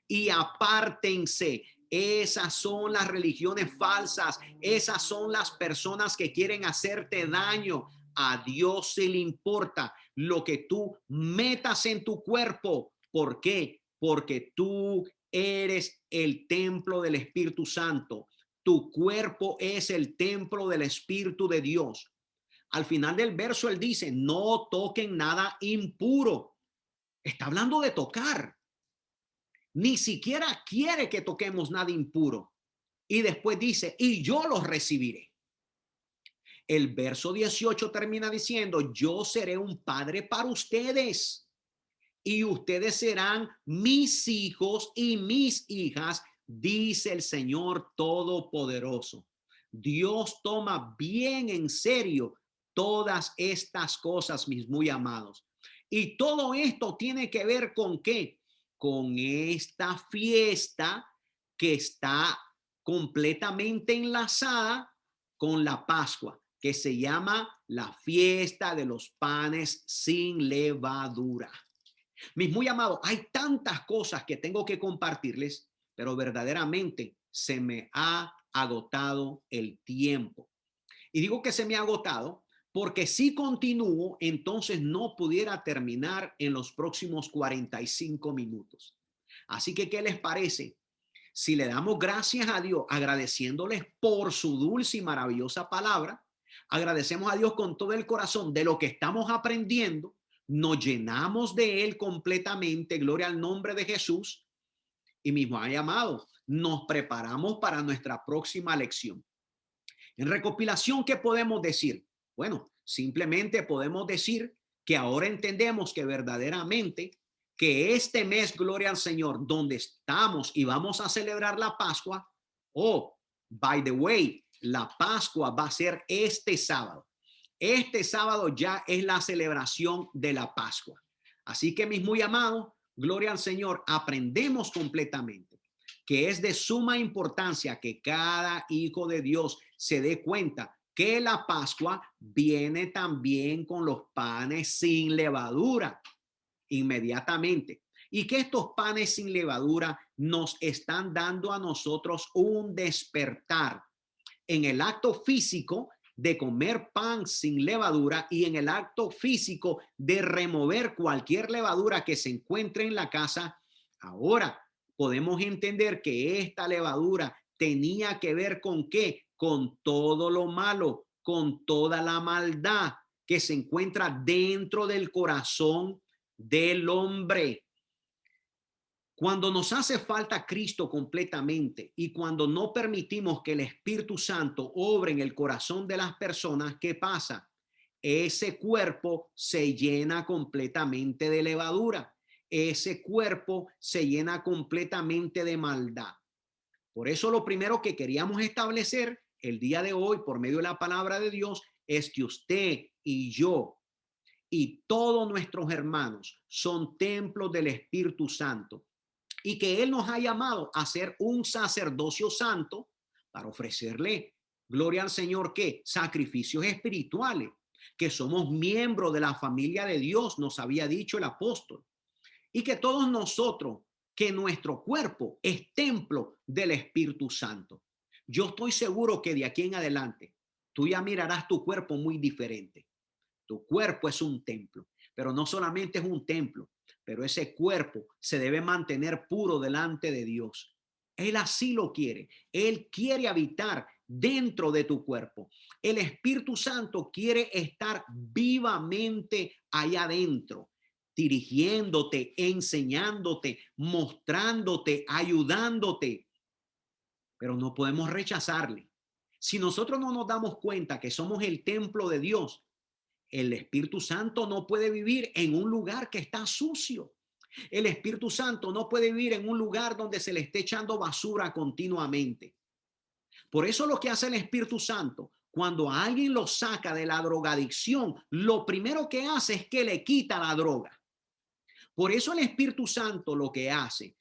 y apártense. Esas son las religiones falsas, esas son las personas que quieren hacerte daño. A Dios se le importa lo que tú metas en tu cuerpo. ¿Por qué? Porque tú eres el templo del Espíritu Santo. Tu cuerpo es el templo del Espíritu de Dios. Al final del verso él dice, no toquen nada impuro. Está hablando de tocar. Ni siquiera quiere que toquemos nada impuro. Y después dice, y yo los recibiré. El verso 18 termina diciendo, yo seré un padre para ustedes y ustedes serán mis hijos y mis hijas, dice el Señor Todopoderoso. Dios toma bien en serio todas estas cosas, mis muy amados. Y todo esto tiene que ver con ¿qué? Con esta fiesta que está completamente enlazada con la Pascua, que se llama la fiesta de los panes sin levadura. Mis muy amados, hay tantas cosas que tengo que compartirles, pero verdaderamente se me ha agotado el tiempo. Y digo que se me ha agotado porque si continúo, entonces no pudiera terminar en los próximos 45 minutos. Así que, ¿qué les parece? Si le damos gracias a Dios, agradeciéndoles por su dulce y maravillosa palabra, agradecemos a Dios con todo el corazón de lo que estamos aprendiendo, nos llenamos de Él completamente, gloria al nombre de Jesús, y mismo hay amados, nos preparamos para nuestra próxima lección. En recopilación, ¿qué podemos decir? Bueno, simplemente podemos decir que ahora entendemos que verdaderamente que este mes, gloria al Señor, donde estamos y vamos a celebrar la Pascua, by the way, la Pascua va a ser este sábado. Este sábado ya es la celebración de la Pascua. Así que, mis muy amados, gloria al Señor, aprendemos completamente que es de suma importancia que cada hijo de Dios se dé cuenta que la Pascua viene también con los panes sin levadura inmediatamente, y que estos panes sin levadura nos están dando a nosotros un despertar en el acto físico de comer pan sin levadura y en el acto físico de remover cualquier levadura que se encuentre en la casa. Ahora podemos entender que esta levadura tenía que ver con qué, con todo lo malo, con toda la maldad que se encuentra dentro del corazón del hombre. Cuando nos hace falta Cristo completamente y cuando no permitimos que el Espíritu Santo obre en el corazón de las personas, ¿qué pasa? Ese cuerpo se llena completamente de levadura. Ese cuerpo se llena completamente de maldad. Por eso lo primero que queríamos establecer el día de hoy por medio de la palabra de Dios es que usted y yo y todos nuestros hermanos son templos del Espíritu Santo y que Él nos ha llamado a ser un sacerdocio santo para ofrecerle, gloria al Señor, ¿qué? Sacrificios espirituales, que somos miembros de la familia de Dios, nos había dicho el apóstol, y que todos nosotros, que nuestro cuerpo es templo del Espíritu Santo. Yo estoy seguro que de aquí en adelante tú ya mirarás tu cuerpo muy diferente. Tu cuerpo es un templo, pero no solamente es un templo, pero ese cuerpo se debe mantener puro delante de Dios. Él así lo quiere. Él quiere habitar dentro de tu cuerpo. El Espíritu Santo quiere estar vivamente allá adentro, dirigiéndote, enseñándote, mostrándote, ayudándote. Pero no podemos rechazarle. Si nosotros no nos damos cuenta que somos el templo de Dios, el Espíritu Santo no puede vivir en un lugar que está sucio. El Espíritu Santo no puede vivir en un lugar donde se le esté echando basura continuamente. Por eso lo que hace el Espíritu Santo, cuando a alguien lo saca de la drogadicción, lo primero que hace es que le quita la droga. Por eso el Espíritu Santo lo que hace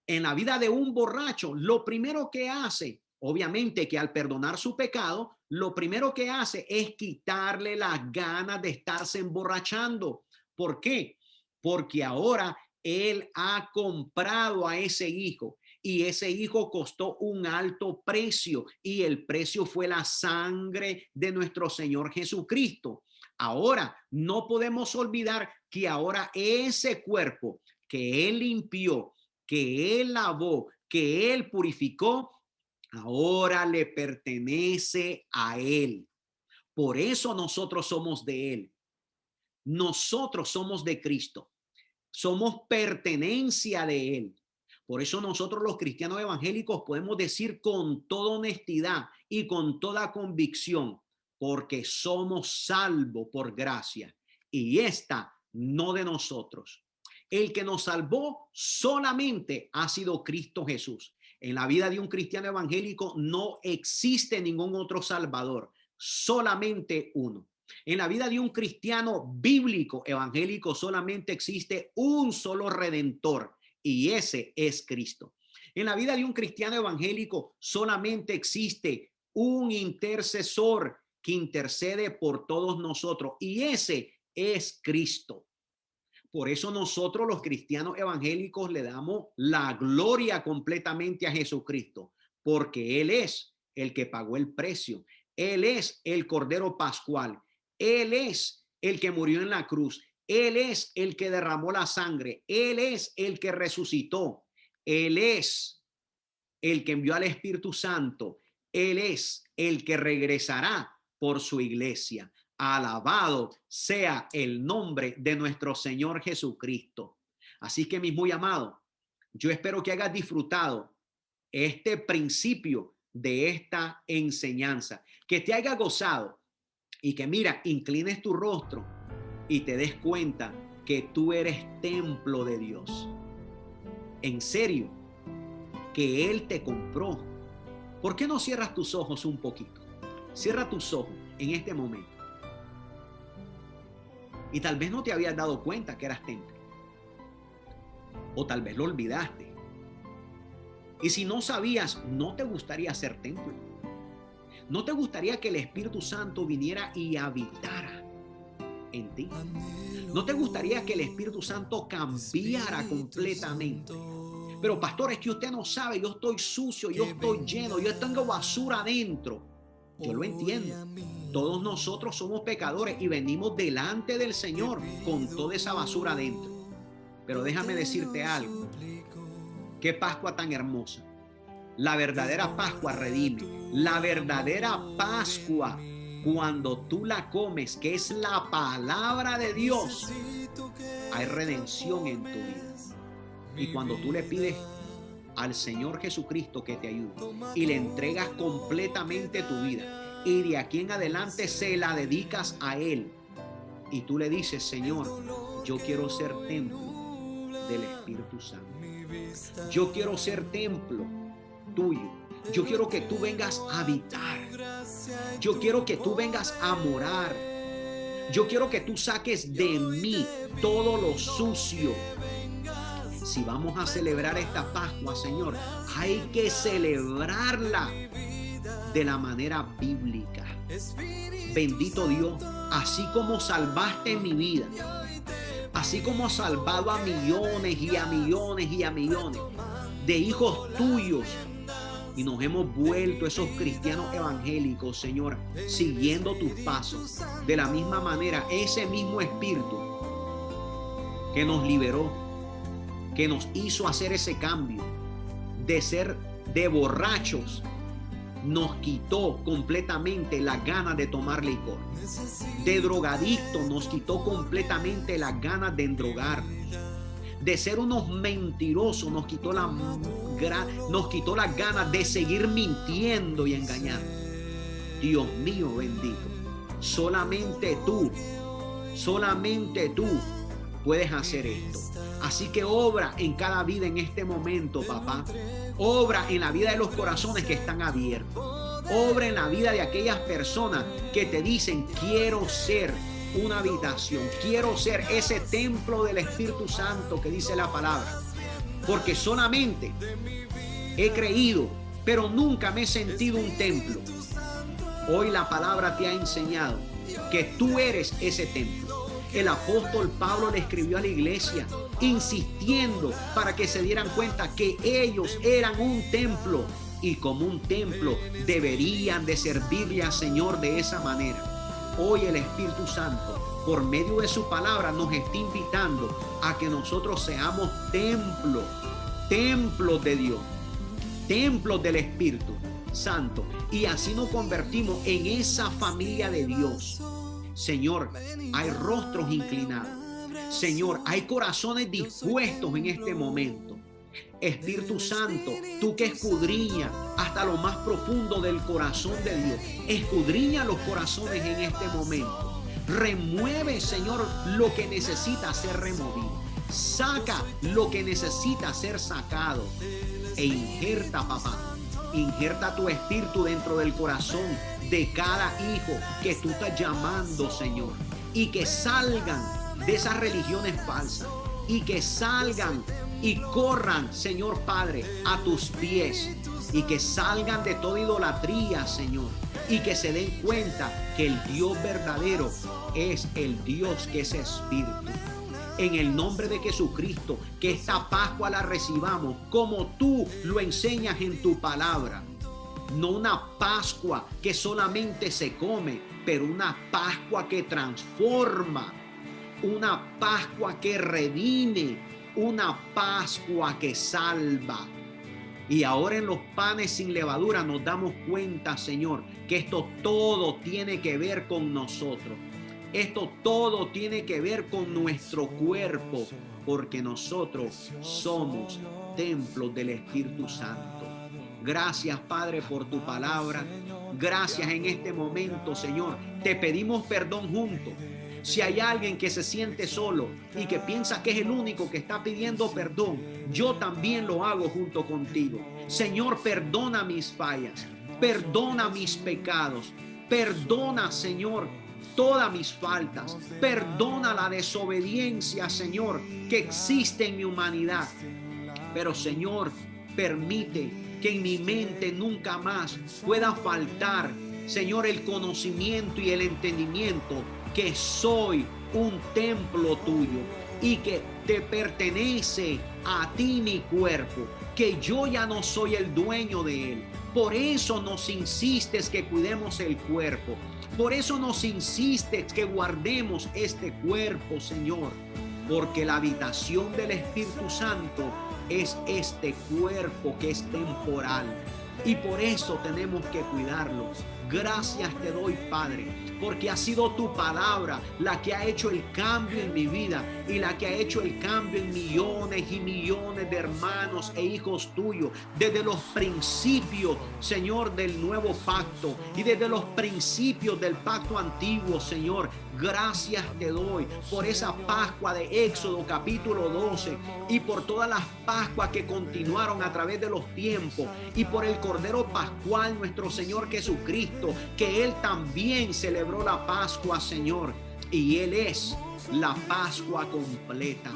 en la vida de un borracho, lo primero que hace, obviamente que al perdonar su pecado, lo primero que hace es quitarle las ganas de estarse emborrachando. ¿Por qué? Porque ahora él ha comprado a ese hijo y ese hijo costó un alto precio y el precio fue la sangre de nuestro Señor Jesucristo. Ahora no podemos olvidar que ahora ese cuerpo que él limpió, que él lavó, que él purificó, ahora le pertenece a él. Por eso nosotros somos de él. Nosotros somos de Cristo. Somos pertenencia de él. Por eso nosotros los cristianos evangélicos podemos decir con toda honestidad y con toda convicción, porque somos salvos por gracia y esta no de nosotros. El que nos salvó solamente ha sido Cristo Jesús. En la vida de un cristiano evangélico no existe ningún otro salvador, solamente uno. En la vida de un cristiano bíblico evangélico solamente existe un solo redentor y ese es Cristo. En la vida de un cristiano evangélico solamente existe un intercesor que intercede por todos nosotros, y ese es Cristo. Por eso nosotros los cristianos evangélicos le damos la gloria completamente a Jesucristo, porque Él es el que pagó el precio. Él es el Cordero Pascual. Él es el que murió en la cruz. Él es el que derramó la sangre. Él es el que resucitó. Él es el que envió al Espíritu Santo. Él es el que regresará por su iglesia. Alabado sea el nombre de nuestro Señor Jesucristo. Así que, mis muy amados, yo espero que hayas disfrutado este principio de esta enseñanza, que te haya gozado y que, mira, inclines tu rostro y te des cuenta que tú eres templo de Dios. En serio, que Él te compró. ¿Por qué no cierras tus ojos un poquito? Cierra tus ojos en este momento. Y tal vez no te habías dado cuenta que eras templo. O tal vez lo olvidaste. Y si no sabías, ¿no te gustaría ser templo? ¿No te gustaría que el Espíritu Santo viniera y habitara en ti? ¿No te gustaría que el Espíritu Santo cambiara completamente? Pero pastor, es que usted no sabe, yo estoy sucio, yo estoy lleno, yo tengo basura adentro. Yo lo entiendo. Todos nosotros somos pecadores y venimos delante del Señor con toda esa basura adentro. Pero déjame decirte algo. Qué Pascua tan hermosa. La verdadera Pascua redime. La verdadera Pascua, cuando tú la comes, que es la palabra de Dios, hay redención en tu vida. Y cuando tú le pides al Señor Jesucristo que te ayude y le entregas completamente tu vida y de aquí en adelante se la dedicas a Él y tú le dices: Señor, yo quiero ser templo del Espíritu Santo. Yo quiero ser templo tuyo. Yo quiero que tú vengas a habitar. Yo quiero que tú vengas a morar. Yo quiero que tú saques de mí todo lo sucio. Si vamos a celebrar esta Pascua, Señor, hay que celebrarla de la manera bíblica. Bendito Dios, así como salvaste mi vida, así como has salvado a millones y a millones y a millones de hijos tuyos, y nos hemos vuelto esos cristianos evangélicos, Señor, siguiendo tus pasos. De la misma manera, ese mismo Espíritu que nos liberó, que nos hizo hacer ese cambio de ser de borrachos, nos quitó completamente la gana de tomar licor. De drogadictos nos quitó completamente las ganas de endrogar. De ser unos mentirosos nos quitó las ganas de seguir mintiendo y engañando. Dios mío bendito, solamente tú puedes hacer esto. Así que obra en cada vida en este momento, papá. Obra en la vida de los corazones que están abiertos. Obra en la vida de aquellas personas que te dicen: quiero ser una habitación, quiero ser ese templo del Espíritu Santo que dice la palabra. Porque solamente he creído, pero nunca me he sentido un templo. Hoy la palabra te ha enseñado que tú eres ese templo. El apóstol Pablo le escribió a la iglesia insistiendo para que se dieran cuenta que ellos eran un templo, y como un templo deberían de servirle al Señor de esa manera. Hoy el Espíritu Santo, por medio de su palabra, nos está invitando a que nosotros seamos templos de Dios, templos del Espíritu Santo, y así nos convertimos en esa familia de Dios. Señor, hay rostros inclinados. Señor, hay corazones dispuestos en este momento. Espíritu Santo, tú que escudriñas hasta lo más profundo del corazón de Dios, escudriña los corazones en este momento. Remueve, Señor, lo que necesita ser removido. Saca lo que necesita ser sacado. E injerta, papá, injerta tu espíritu dentro del corazón de cada hijo que tú estás llamando, Señor, y que salgan de esas religiones falsas, y que salgan y corran, Señor Padre, a tus pies, y que salgan de toda idolatría, Señor, y que se den cuenta que el Dios verdadero es el Dios que es espíritu. En el nombre de Jesucristo, que esta Pascua la recibamos como tú lo enseñas en tu palabra. No una Pascua que solamente se come, pero una Pascua que transforma, una Pascua que redime, una Pascua que salva. Y ahora en los panes sin levadura nos damos cuenta, Señor, que esto todo tiene que ver con nosotros. Esto todo tiene que ver con nuestro cuerpo, porque nosotros somos templos del Espíritu Santo. Gracias, Padre, por tu palabra. Gracias en este momento, Señor. Te pedimos perdón juntos. Si hay alguien que se siente solo y que piensa que es el único que está pidiendo perdón, yo también lo hago junto contigo. Señor, perdona mis fallas, perdona mis pecados, perdona, Señor, todas mis faltas, perdona la desobediencia, Señor, que existe en mi humanidad. Pero, Señor, permite que en mi mente nunca más pueda faltar, Señor, el conocimiento y el entendimiento que soy un templo tuyo y que te pertenece a ti mi cuerpo, que yo ya no soy el dueño de él. Por eso nos insistes que cuidemos el cuerpo. Por eso nos insistes que guardemos este cuerpo, Señor, porque la habitación del Espíritu Santo es este cuerpo que es temporal. Y por eso tenemos que cuidarlo. Gracias te doy, Padre, porque ha sido tu palabra la que ha hecho el cambio en mi vida y la que ha hecho el cambio en millones y millones de hermanos e hijos tuyos desde los principios, Señor, del nuevo pacto y desde los principios del pacto antiguo, Señor. Gracias te doy por esa Pascua de Éxodo capítulo 12 y por todas las Pascuas que continuaron a través de los tiempos y por el Cordero Pascual, nuestro Señor Jesucristo, que Él también celebró la Pascua, Señor, y Él es la Pascua completa.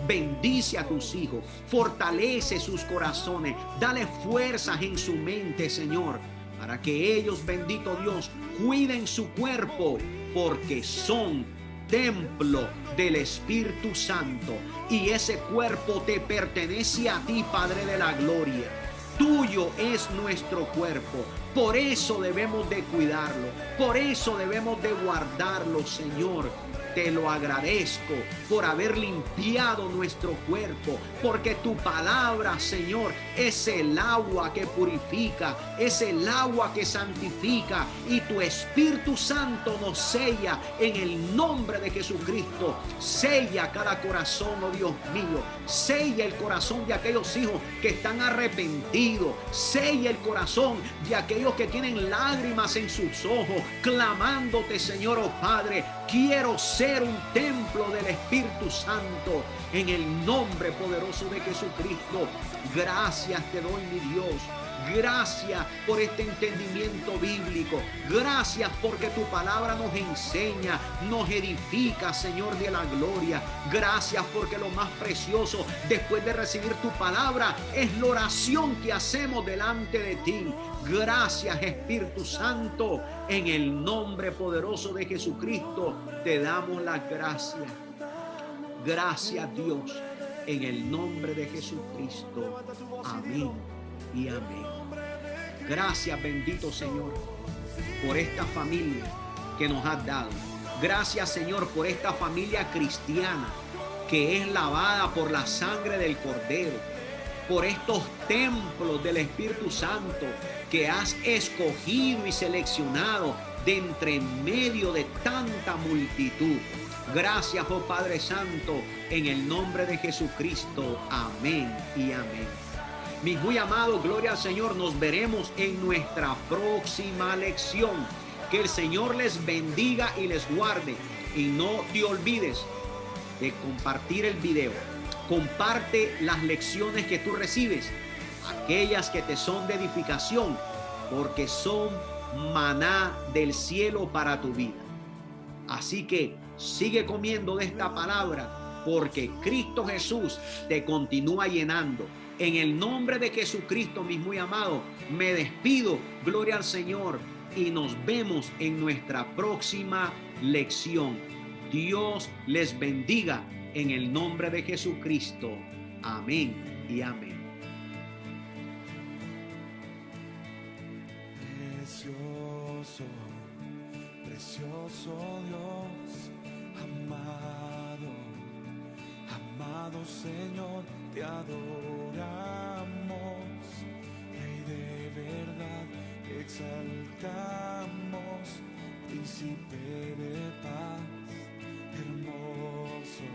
Bendice a tus hijos, fortalece sus corazones, dale fuerzas en su mente, Señor, para que ellos, bendito Dios, cuiden su cuerpo, porque son templo del Espíritu Santo y ese cuerpo te pertenece a ti, Padre de la gloria. Tuyo es nuestro cuerpo, por eso debemos de cuidarlo, por eso debemos de guardarlo, Señor. Te lo agradezco por haber limpiado nuestro cuerpo, porque tu palabra, Señor, es el agua que purifica, es el agua que santifica, y tu Espíritu Santo nos sella en el nombre de Jesucristo. Sella cada corazón, oh Dios mío, sella el corazón de aquellos hijos que están arrepentidos, sella el corazón de aquellos que tienen lágrimas en sus ojos, clamándote, Señor, oh Padre, quiero ser un templo del Espíritu Santo en el nombre poderoso de Jesucristo. Gracias te doy, mi Dios. Gracias por este entendimiento bíblico. Gracias porque tu palabra nos enseña, nos edifica, Señor de la gloria. Gracias porque lo más precioso después de recibir tu palabra es la oración que hacemos delante de ti. Gracias, Espíritu Santo. En el nombre poderoso de Jesucristo te damos las gracias. Gracias, Dios, en el nombre de Jesucristo. Amén y amén. Gracias, bendito Señor, por esta familia que nos has dado. Gracias, Señor, por esta familia cristiana que es lavada por la sangre del Cordero, por estos templos del Espíritu Santo que has escogido y seleccionado de entre medio de tanta multitud. Gracias, oh Padre Santo, en el nombre de Jesucristo. Amén y amén. Mis muy amados, gloria al Señor. Nos veremos en nuestra próxima lección. Que el Señor les bendiga y les guarde. Y no te olvides de compartir el video. Comparte las lecciones que tú recibes, aquellas que te son de edificación, porque son maná del cielo para tu vida. Así que sigue comiendo de esta palabra porque Cristo Jesús te continúa llenando. En el nombre de Jesucristo, mis muy amados, me despido. Gloria al Señor. Y nos vemos en nuestra próxima lección. Dios les bendiga en el nombre de Jesucristo. Amén y amén. Precioso, precioso Dios, amado, amado Señor, te adoramos, Rey de verdad, exaltamos, Príncipe de paz, hermoso,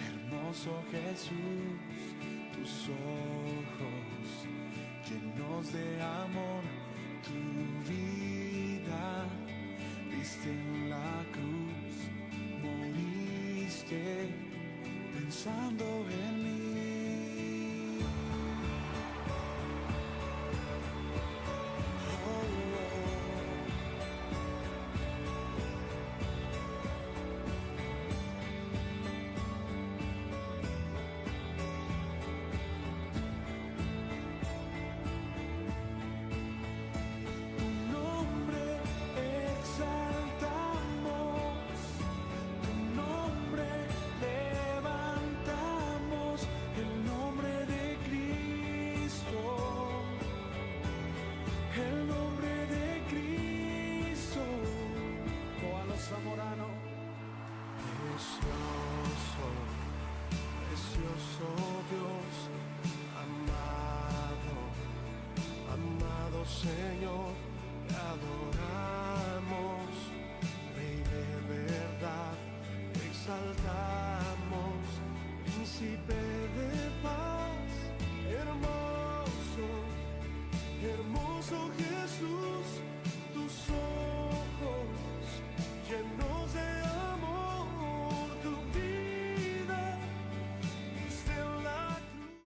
hermoso Jesús, tus ojos llenos de amor, tu vida diste en la cruz, moriste pensando en mí. Precioso, precioso Dios, amado, amado Señor.